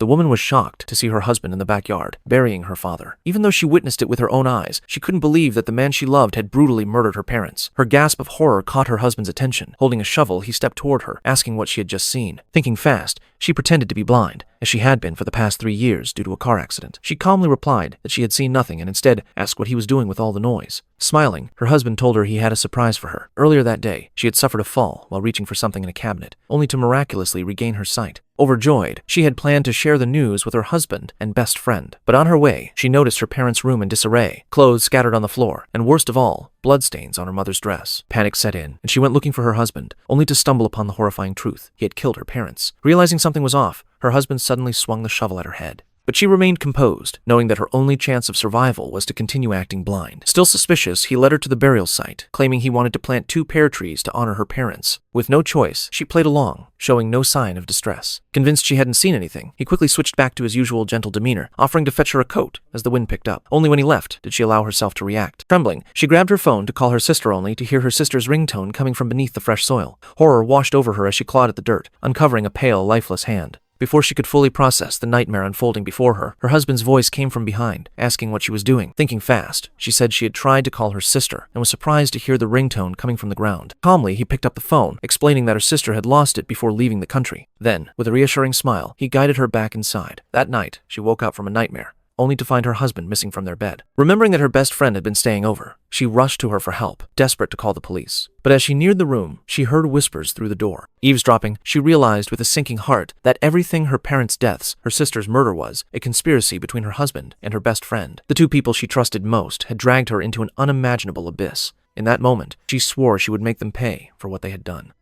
The woman was shocked to see her husband in the backyard, burying her father. Even though she witnessed it with her own eyes, she couldn't believe that the man she loved had brutally murdered her parents. Her gasp of horror caught her husband's attention. Holding a shovel, he stepped toward her, asking what she had just seen. Thinking fast, she pretended to be blind, as she had been for the past 3 years due to a car accident. She calmly replied that she had seen nothing and instead asked what he was doing with all the noise. Smiling, her husband told her he had a surprise for her. Earlier that day, she had suffered a fall while reaching for something in a cabinet, only to miraculously regain her sight. Overjoyed, she had planned to share the news with her husband and best friend. But on her way, she noticed her parents' room in disarray, clothes scattered on the floor, and worst of all, bloodstains on her mother's dress. Panic set in, and she went looking for her husband, only to stumble upon the horrifying truth. He had killed her parents. Realizing something was off, her husband suddenly swung the shovel at her head. But she remained composed, knowing that her only chance of survival was to continue acting blind. Still suspicious, he led her to the burial site, claiming he wanted to plant 2 pear trees to honor her parents. With no choice, she played along, showing no sign of distress. Convinced she hadn't seen anything, he quickly switched back to his usual gentle demeanor, offering to fetch her a coat as the wind picked up. Only when he left did she allow herself to react. Trembling, she grabbed her phone to call her sister only to hear her sister's ringtone coming from beneath the fresh soil. Horror washed over her as she clawed at the dirt, uncovering a pale, lifeless hand. Before she could fully process the nightmare unfolding before her, her husband's voice came from behind, asking what she was doing. Thinking fast, she said she had tried to call her sister and was surprised to hear the ringtone coming from the ground. Calmly, he picked up the phone, explaining that her sister had lost it before leaving the country. Then, with a reassuring smile, he guided her back inside. That night, she woke up from a nightmare, only to find her husband missing from their bed. Remembering that her best friend had been staying over, she rushed to her for help, desperate to call the police. But as she neared the room, she heard whispers through the door. Eavesdropping, she realized with a sinking heart that everything her parents' deaths, her sister's murder was, a conspiracy between her husband and her best friend. The 2 people she trusted most had dragged her into an unimaginable abyss. In that moment, she swore she would make them pay for what they had done.